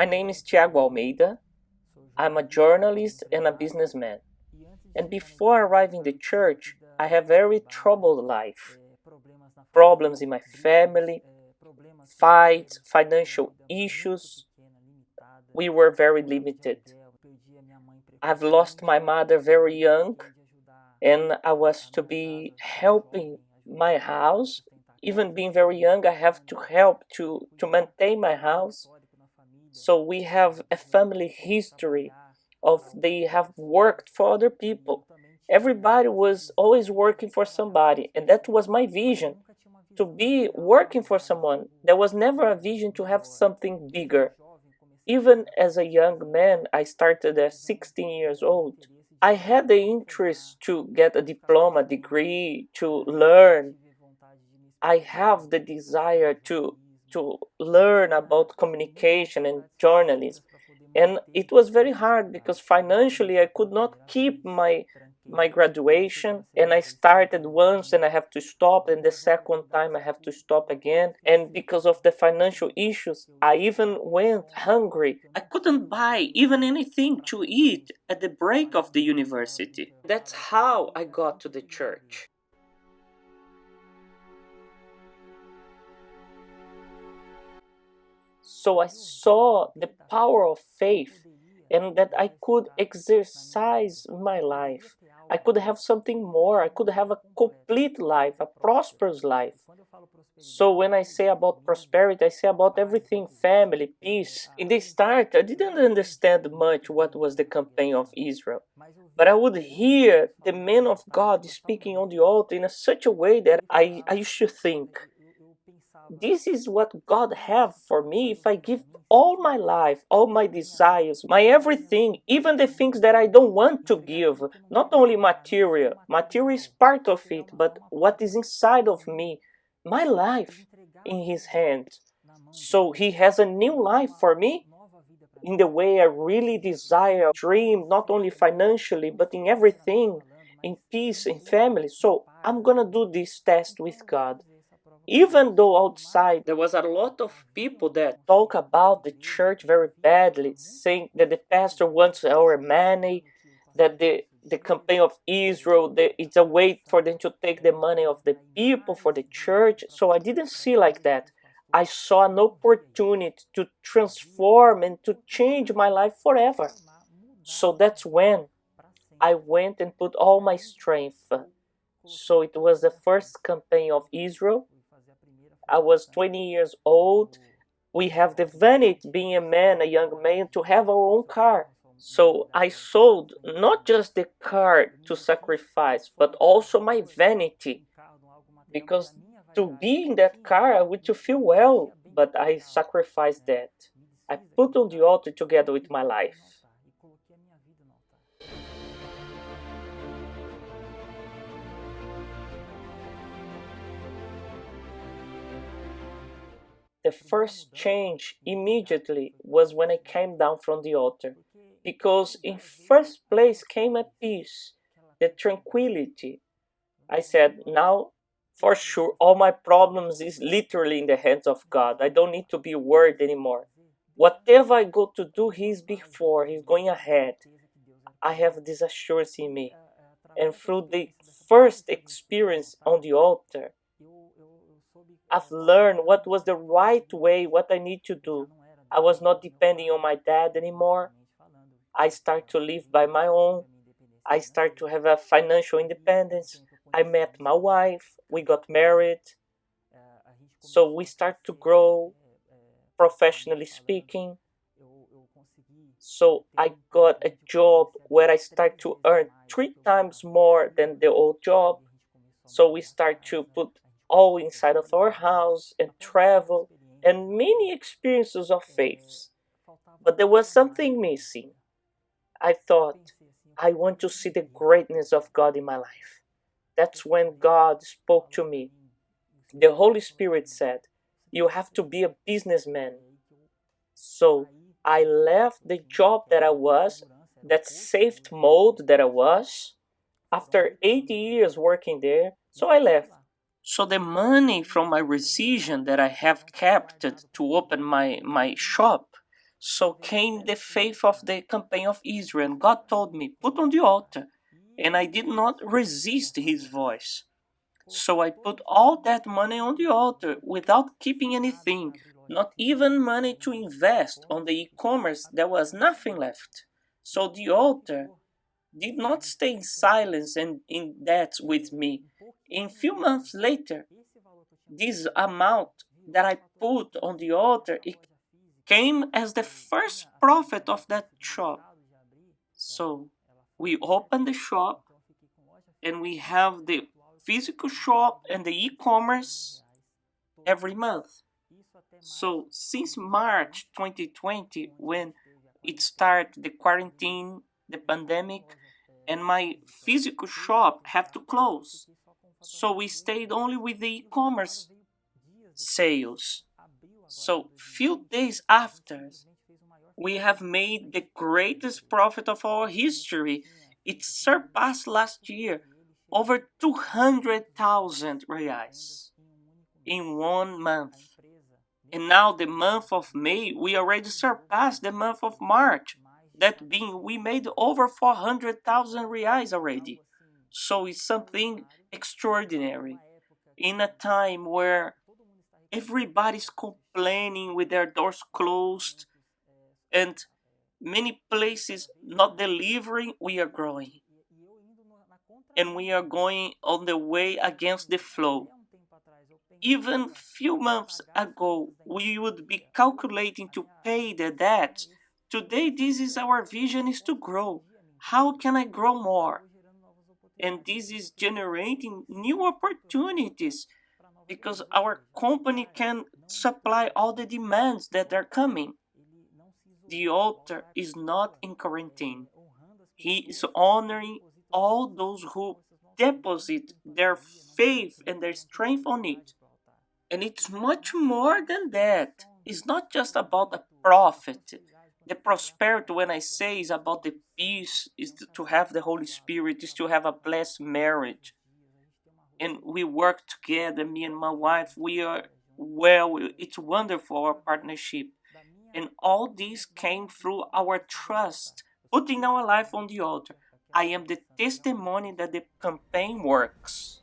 My name is Tiago Almeida. I'm a journalist and a businessman. And before arriving the church, I have very troubled life. Problems in my family, fights, financial issues. We were very limited. I've lost my mother very young, and I was to be helping my house. Even being very young, I have to help to maintain my house. So we have a family history of they have worked for other people. Everybody was always working for somebody, and that was my vision, to be working for someone. There was never a vision to have something bigger. Even as a young man, I started at 16 years old. I had the interest to get a diploma, degree, to learn. I have the desire to learn about communication and journalism. And it was very hard because financially I could not keep my graduation, and I started once and I have to stop, and the second time I have to stop again. And because of the financial issues, I even went hungry. I couldn't buy even anything to eat at the break of the university. That's how I got to the church. So I saw the power of faith and that I could exercise my life. I could have something more. I could have a complete life, a prosperous life. So when I say about prosperity, I say about everything family, peace. In the start, I didn't understand much what was the campaign of Israel. But I would hear the men of God speaking on the altar in such a way that I used to think, this is what God have for me if I give all my life, all my desires, my everything, even the things that I don't want to give, not only material. Material is part of it, but what is inside of me, my life in his hands. So he has a new life for me in the way I really desire, dream, not only financially, but in everything, in peace, in family. So I'm gonna do this test with God. Even though outside there was a lot of people that talk about the church very badly, saying that the pastor wants our money, that the campaign of Israel, it's a way for them to take the money of the people for the church. So I didn't see like that. I saw an opportunity to transform and to change my life forever. So that's when I went and put all my strength. So it was the first campaign of Israel. I was 20 years old. We have the vanity, being a man, a young man, to have our own car. So I sold not just the car to sacrifice, but also my vanity. Because to be in that car, I would to feel well, but I sacrificed that. I put on the altar together with my life. The first change immediately was when I came down from the altar, because in first place came a peace, the tranquility. I said, now for sure all my problems is literally in the hands of God. I don't need to be worried anymore. Whatever I go to do, He's before, He's going ahead. I have this assurance in me. And through the first experience on the altar, I've learned what was the right way, what I need to do. I was not depending on my dad anymore. I start to live by my own. I start to have a financial independence. I met my wife. We got married. So we start to grow, professionally speaking. So I got a job where I start to earn 3 times more than the old job. So we start to put all inside of our house and travel and many experiences of faith. But there was something missing. I thought, I want to see the greatness of God in my life. That's when God spoke to me. The Holy Spirit said, you have to be a businessman. So I left the job that I was, that safe mode that I was, after 80 years working there. So I left. So the money from my rescission that I have kept to open my shop, So came the faith of the campaign of Israel. God told me, put on the altar. And I did not resist his voice. So I put all that money on the altar without keeping anything, not even money to invest on the e-commerce. There was nothing left. So the altar did not stay in silence and in debt with me. In few months later, this amount that I put on the altar, it came as the first profit of that shop. So we opened the shop and we have the physical shop and the e-commerce every month. So since March 2020, when it started the quarantine, the pandemic, and my physical shop had to close. So we stayed only with the e-commerce sales. So few days after, we have made the greatest profit of our history. It surpassed last year over 200,000 reais in 1 month. And now the month of May, we already surpassed the month of March. That being, we made over 400,000 reais already. So it's something extraordinary. In a time where everybody's complaining with their doors closed and many places not delivering, we are growing. And we are going on the way against the flow. Even few months ago, we would be calculating to pay the debt. Today, this is our vision is to grow. How can I grow more? And this is generating new opportunities because our company can supply all the demands that are coming. The altar is not in quarantine. He is honoring all those who deposit their faith and their strength on it. And it's much more than that. It's not just about the profit. The prosperity, when I say, is about the peace, is to have the Holy Spirit, is to have a blessed marriage. And we work together, me and my wife. We are, well, it's wonderful, our partnership. And all this came through our trust, putting our life on the altar. I am the testimony that the campaign works.